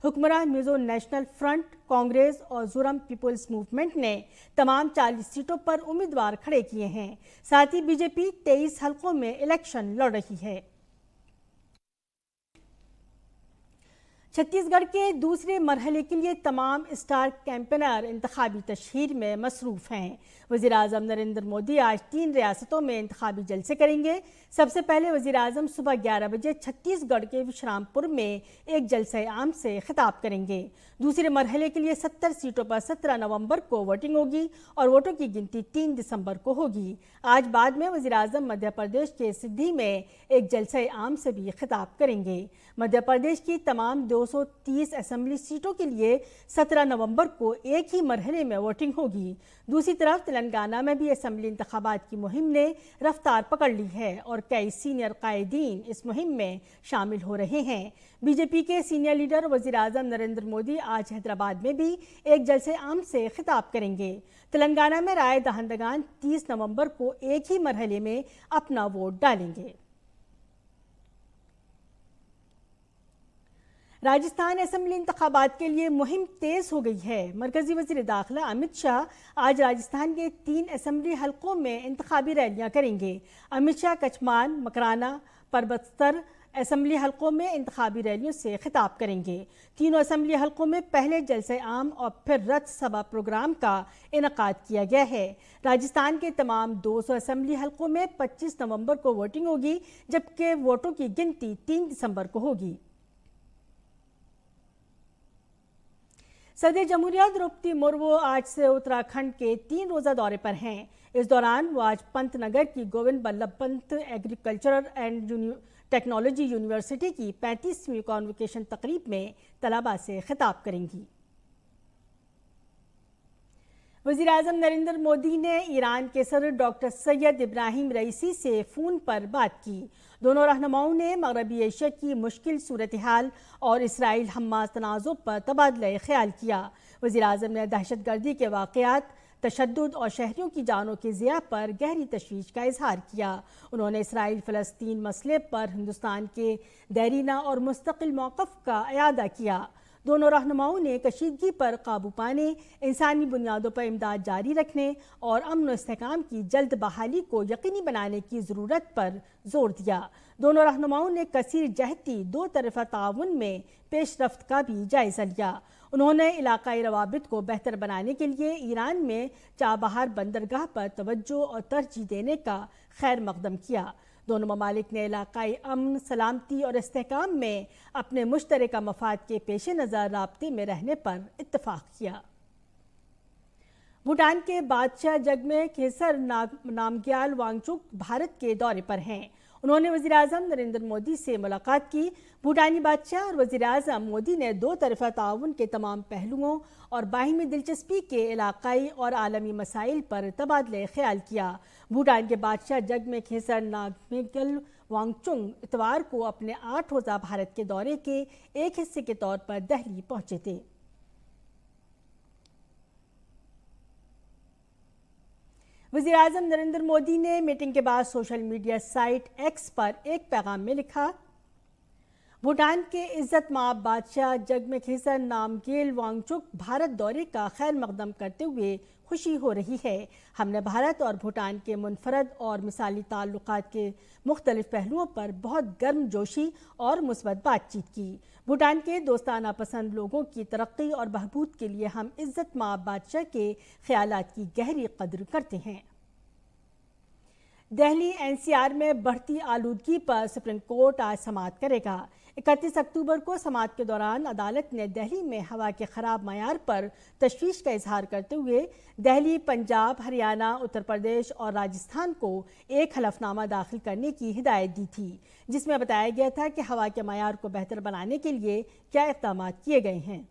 حکمراں میزو national front, Congress اور زورم Peoples movement نے تمام 40 سیٹوں پر امیدوار کھڑے کیے ہیں۔ ساتھ ہی بی جے پی 23 حلقوں میں الیکشن لڑ رہی ہے۔ چھتیس گڑھ کے دوسرے مرحلے کے لیے تمام اسٹار کیمپینر انتخابی تشہیر میں مصروف ہیں۔ وزیراعظم نریندر مودی آج 3 ریاستوں میں انتخابی جلسے کریں گے۔ سب سے پہلے وزیراعظم صبح 11 بجے چھتیس گڑھ کے وشرام پور میں ایک جلسہ عام سے خطاب کریں گے۔ دوسرے مرحلے کے لیے 70 سیٹوں پر 17 نومبر کو ووٹنگ ہوگی اور ووٹوں کی گنتی 3 دسمبر کو ہوگی۔ آج بعد میں وزیراعظم مدھیہ پردیش کے سدھی میں ایک جلسہ عام سے بھی خطاب کریں گے۔ مدھیہ پردیش کی تمام 230 اسمبلی سیٹوں کے لیے 17 نومبر کو ایک ہی مرحلے میں ووٹنگ ہوگی۔ دوسری طرف تلنگانہ میں بھی اسمبلی انتخابات کی مہم نے رفتار پکڑ لی ہے اور کئی سینئر قائدین اس مہم میں شامل ہو رہے ہیں۔ بی جے پی کے سینئر لیڈر وزیراعظم نریندر مودی آج حیدرآباد میں بھی ایک جلسہ عام سے خطاب کریں گے۔ تلنگانہ میں رائے دہندگان 30 نومبر کو ایک ہی مرحلے میں اپنا ووٹ ڈالیں گے۔ راجستھان اسمبلی انتخابات کے لیے مہم تیز ہو گئی ہے۔ مرکزی وزیر داخلہ امت شاہ آج راجستھان کے 3 اسمبلی حلقوں میں انتخابی ریلیاں کریں گے۔ امت شاہ کچمان، مکرانا، پربستر اسمبلی حلقوں میں انتخابی ریلیوں سے خطاب کریں گے۔ تینوں اسمبلی حلقوں میں پہلے جلسہ عام اور پھر رتھ سبھا پروگرام کا انعقاد کیا گیا ہے۔ راجستھان کے تمام 200 اسمبلی حلقوں میں 25 نومبر کو ووٹنگ ہوگی، جبکہ ووٹوں کی گنتی 3 دسمبر کو ہوگی۔ صدر جمہوریہ دروپدی مرمو آج سے اتراکھنڈ کے 3 روزہ دورے پر ہیں۔ اس دوران وہ آج پنت نگر کی Govind Ballabh Pant agricultural and technology university کی 35ویں کانوکیشن تقریب میں طلباء سے خطاب کریں گی۔ وزیراعظم نریندر مودی نے ایران کے صدر ڈاکٹر سید ابراہیم رئیسی سے فون پر بات کی۔ دونوں رہنماؤں نے مغربی ایشیا کی مشکل صورتحال اور اسرائیل حماس تنازع پر تبادلہ خیال کیا۔ وزیراعظم نے دہشت گردی کے واقعات، تشدد اور شہریوں کی جانوں کے ضیاع پر گہری تشویش کا اظہار کیا۔ انہوں نے اسرائیل فلسطین مسئلے پر ہندوستان کے دیرینہ اور مستقل موقف کا اعادہ کیا۔ دونوں رہنماؤں نے کشیدگی پر قابو پانے، انسانی بنیادوں پر امداد جاری رکھنے اور امن و استحکام کی جلد بحالی کو یقینی بنانے کی ضرورت پر زور دیا۔ دونوں رہنماؤں نے کثیر جہتی 2 طرفہ تعاون میں پیش رفت کا بھی جائزہ لیا۔ انہوں نے علاقائی روابط کو بہتر بنانے کے لیے ایران میں چابہار بندرگاہ پر توجہ اور ترجیح دینے کا خیر مقدم کیا۔ دونوں ممالک نے علاقائی امن، سلامتی اور استحکام میں اپنے مشترکہ مفاد کے پیش نظر رابطے میں رہنے پر اتفاق کیا۔ بھوٹان کے بادشاہ جگمے کھیسر نامگیال وانگچک بھارت کے دورے پر ہیں۔ انہوں نے وزیراعظم نریندر مودی سے ملاقات کی۔ بھوٹانی بادشاہ اور وزیراعظم مودی نے 2 طرفہ تعاون کے تمام پہلوؤں اور باہمی دلچسپی کے علاقائی اور عالمی مسائل پر تبادلہ خیال کیا۔ بھوٹان کے بادشاہ جگمے کھیسر نامگیال وانگچک اتوار کو اپنے 8 روزہ بھارت کے دورے کے ایک حصے کے طور پر دہلی پہنچے تھے۔ وزیراعظم نریندر مودی نے میٹنگ کے بعد سوشل میڈیا سائٹ ایکس پر ایک پیغام میں لکھا، بھوٹان کے عزت مآب بادشاہ جگمے کھیسر نامگیال وانگچک بھارت دورے کا خیر مقدم کرتے ہوئے خوشی ہو رہی ہے۔ ہم نے بھارت اور بھوٹان کے منفرد اور مثالی تعلقات کے مختلف پہلوؤں پر بہت گرم جوشی اور مثبت بات چیت کی۔ بھوٹان کے دوستانہ پسند لوگوں کی ترقی اور بہبود کے لیے ہم عزت مآب بادشاہ کے خیالات کی گہری قدر کرتے ہیں۔ دہلی این سی آر میں بڑھتی آلودگی پر سپریم کورٹ آج سماعت کرے گا۔ 31 اکتوبر کو سماعت کے دوران عدالت نے دہلی میں ہوا کے خراب معیار پر تشویش کا اظہار کرتے ہوئے دہلی، پنجاب، ہریانہ، اتر پردیش اور راجستھان کو ایک حلف نامہ داخل کرنے کی ہدایت دی تھی، جس میں بتایا گیا تھا کہ ہوا کے معیار کو بہتر بنانے کے لیے کیا اقدامات کیے گئے ہیں۔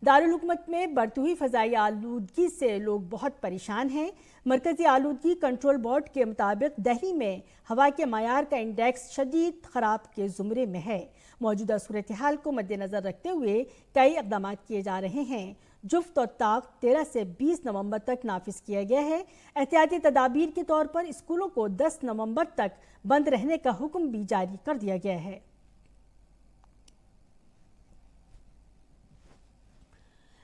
دارالحکومت میں بڑھتی ہوئی فضائی آلودگی سے لوگ بہت پریشان ہیں۔ مرکزی آلودگی کنٹرول بورڈ کے مطابق دہلی میں ہوا کے معیار کا انڈیکس شدید خراب کے زمرے میں ہے۔ موجودہ صورتحال کو مد نظر رکھتے ہوئے کئی اقدامات کیے جا رہے ہیں۔ جفت اور طاق 13 سے 20 نومبر تک نافذ کیا گیا ہے۔ احتیاطی تدابیر کے طور پر اسکولوں کو 10 نومبر تک بند رہنے کا حکم بھی جاری کر دیا گیا ہے۔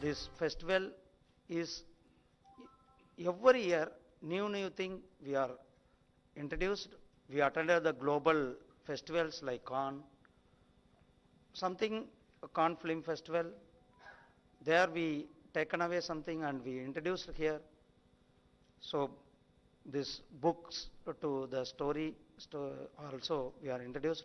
This festival is every year new thing we are introduced. We attended the global festivals like Cannes, Cannes Film Festival. There we taken away something and we introduced here. So this books to the story also we are introduced.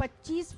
25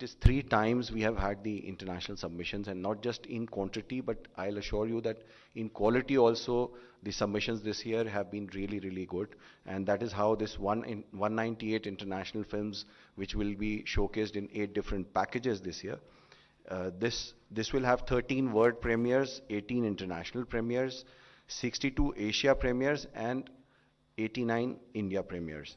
It is 3 times we have had the international submissions, and not just in quantity, but I'll assure you that in quality also the submissions this year have been really good, and that is how this 198 international films which will be showcased in 8 different packages this year. This will have 13 world premieres, 18 international premieres, 62 Asia premieres and 89 India premieres.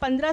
15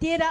13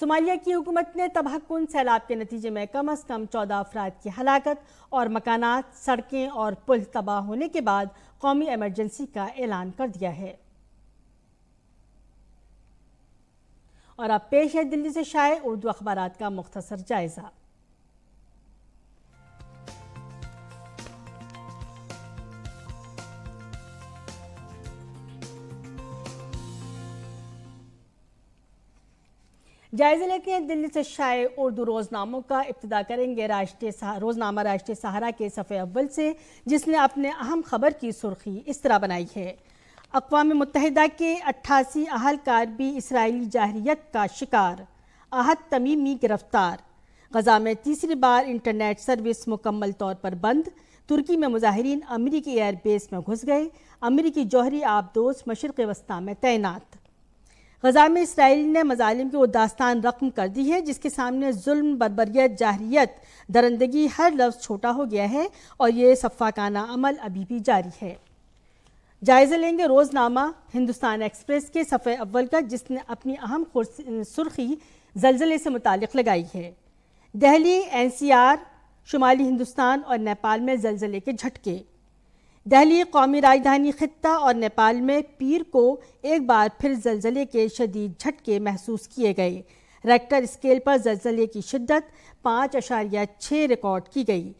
Somalia کی حکومت نے تباہ کن سیلاب کے نتیجے میں کم از کم 14 افراد کی ہلاکت اور مکانات، سڑکیں اور پل تباہ ہونے کے بعد قومی ایمرجنسی کا اعلان کر دیا ہے۔ اور اب پیش ہے دلی سے شائع اردو اخبارات کا مختصر جائزہ۔ جائزہ لیتے ہیں دلی سے شائع اردو روزناموں کا۔ ابتدا کریں گے روزنامہ راشٹریہ سہارا کے صفحے اول سے، جس نے اپنے اہم خبر کی سرخی اس طرح بنائی ہے: اقوام متحدہ کے 88 اہلکار بھی اسرائیلی جارحیت کا شکار، احد تمیمی گرفتار۔ غزہ میں تیسری بار انٹرنیٹ سروس مکمل طور پر بند۔ ترکی میں مظاہرین امریکی ایئر بیس میں گھس گئے۔ امریکی جوہری آبدوز مشرق وسطیٰ میں تعینات۔ غزہ میں اسرائیل نے مظالم کی وہ داستان رقم کر دی ہے جس کے سامنے ظلم، بربریت، جارحیت، درندگی ہر لفظ چھوٹا ہو گیا ہے، اور یہ سفاکانہ عمل ابھی بھی جاری ہے۔ جائزہ لیں گے روزنامہ ہندوستان ایکسپریس کے صفحے اول کا، جس نے اپنی اہم سرخی زلزلے سے متعلق لگائی ہے: دہلی، NCR، شمالی ہندوستان اور نیپال میں زلزلے کے جھٹکے۔ دہلی، قومی راجدھانی خطہ اور نیپال میں پیر کو ایک بار پھر زلزلے کے شدید جھٹکے محسوس کیے گئے۔ ریکٹر اسکیل پر زلزلے کی شدت 5.6 ریکارڈ کی گئی۔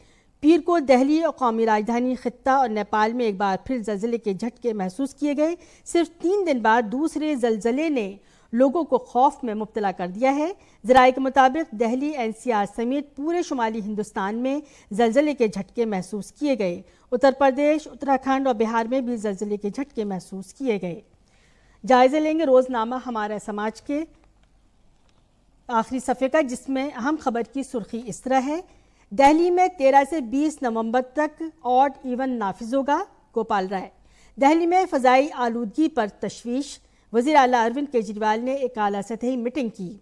پیر کو دہلی اور قومی راجدھانی خطہ اور نیپال میں ایک بار پھر زلزلے کے جھٹکے محسوس کیے گئے۔ صرف 3 دن بعد دوسرے زلزلے نے لوگوں کو خوف میں مبتلا کر دیا ہے۔ ذرائع کے مطابق دہلی، NCR سمیت پورے شمالی ہندوستان میں زلزلے کے جھٹکے محسوس کیے گئے۔ اتر پردیش، اتراکھنڈ اور بہار میں بھی زلزلے کے جھٹکے محسوس کیے گئے۔ جائزہ لیں گے روزنامہ ہمارا سماج کے آخری صفحے کا، جس میں اہم خبر کی سرخی اس طرح ہے: دہلی میں 13 سے 20 نومبر تک آڈ ایون نافذ ہوگا۔ گوپال رائے۔ دہلی میں فضائی آلودگی پر تشویش، وزیر اعلیٰ اروند کیجریوال نے ایک اعلیٰ سطحی میٹنگ کی۔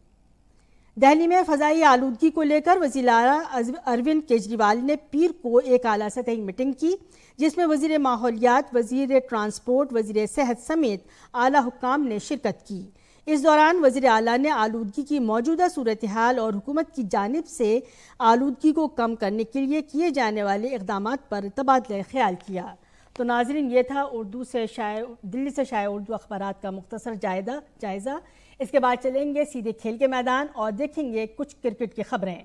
دہلی میں فضائی آلودگی کو لے کر وزیر اعلیٰ اروند کیجریوال نے پیر کو ایک اعلیٰ سطحی میٹنگ کی، جس میں وزیر ماحولیات، وزیر ٹرانسپورٹ، وزیر صحت سمیت اعلیٰ حکام نے شرکت کی۔ اس دوران وزیر اعلیٰ نے آلودگی کی موجودہ صورتحال اور حکومت کی جانب سے آلودگی کو کم کرنے کے لیے کیے جانے والے اقدامات پر تبادلہ خیال کیا۔ تو ناظرین، یہ تھا دلی سے شائع اردو اخبارات کا مختصر جائزہ۔ اس کے بعد چلیں گے سیدھے کھیل کے میدان اور دیکھیں گے کچھ کرکٹ کی خبریں۔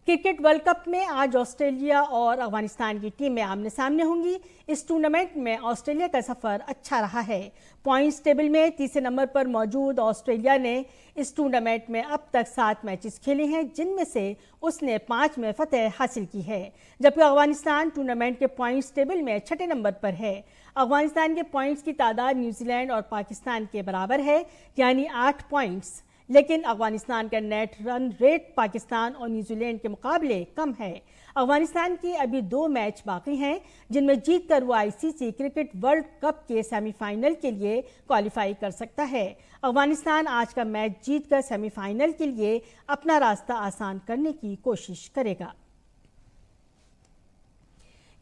کرکٹ ورلڈ کپ میں آج آسٹریلیا اور افغانستان کی ٹیمیں آمنے سامنے ہوں گی۔ اس ٹورنامنٹ میں آسٹریلیا کا سفر اچھا رہا ہے۔ پوائنٹس ٹیبل میں تیسرے نمبر پر موجود آسٹریلیا نے اس ٹورنامنٹ میں اب تک 7 میچز کھیلے ہیں، جن میں سے اس نے 5 میں فتح حاصل کی ہے، جبکہ افغانستان ٹورنامنٹ کے پوائنٹس ٹیبل میں 6 نمبر پر ہے۔ افغانستان کے پوائنٹس کی تعداد نیوزی لینڈ اور پاکستان کے برابر ہے، یعنی 8 پوائنٹس، لیکن افغانستان کا نیٹ رن ریٹ پاکستان اور نیوزی لینڈ کے مقابلے کم ہے۔ افغانستان کی ابھی 2 میچ باقی ہیں، جن میں جیت کر وہ ICC کرکٹ ورلڈ کپ کے سیمی فائنل کے لیے کوالیفائی کر سکتا ہے۔ افغانستان آج کا میچ جیت کر سیمی فائنل کے لیے اپنا راستہ آسان کرنے کی کوشش کرے گا۔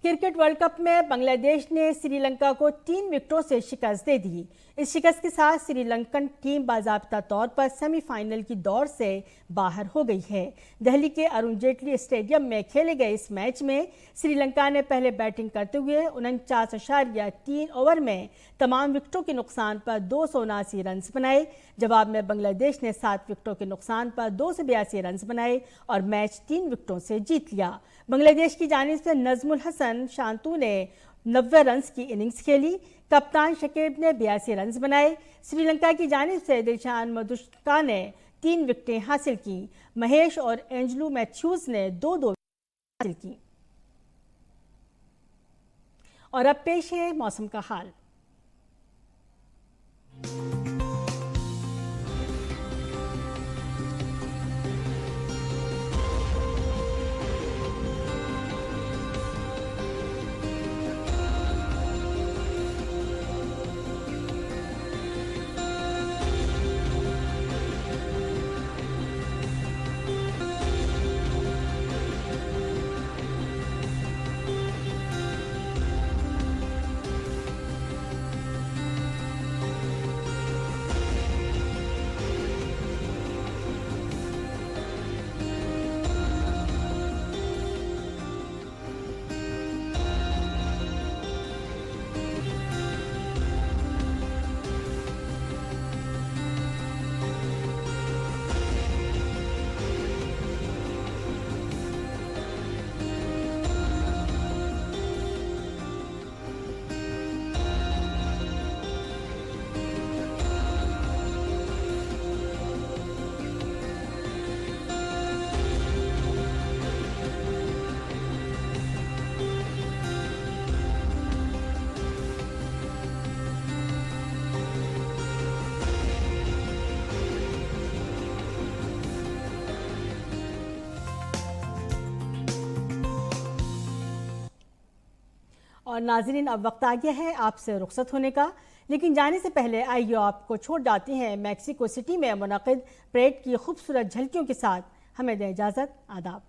کرکٹ ورلڈ کپ میں بنگلہ دیش نے سری لنکا کو 3 وکٹوں سے شکست دے دی۔ اس شکست کے ساتھ سری لنکن ٹیم باضابطہ طور پر سیمی فائنل کی دوڑ سے باہر ہو گئی ہے۔ دہلی کے ارون جیٹلی اسٹیڈیم میں کھیلے گئے اس میچ میں سری لنکا نے پہلے بیٹنگ کرتے ہوئے 49.3 اوور میں تمام وکٹوں کے نقصان پر 279 رنز بنائے۔ جواب میں بنگلہ دیش نے 7 وکٹوں کے نقصان پر 282 رنز بنائے اور میچ 3 وکٹوں سے جیت لیا۔ بنگلہ دیش کی جانب سے نظم الحسن شانتو نے 90 رنز کی اننگز کھیلی۔ کپتان شکیب نے 82 رنز بنائے۔ سری لنکا کی جانب سے دلشان مدوشکا نے 3 وکٹیں حاصل کی۔ مہیش اور اینجلو میتھیوز نے 2 وکٹیں حاصل کی۔ اور اب پیش ہے موسم کا حال۔ اور ناظرین اب وقت آ گیا ہے آپ سے رخصت ہونے کا، لیکن جانے سے پہلے آئیے آپ کو چھوڑ جاتے ہیں میکسیکو سٹی میں منعقد پریڈ کی خوبصورت جھلکیوں کے ساتھ۔ ہمیں دیں اجازت، آداب۔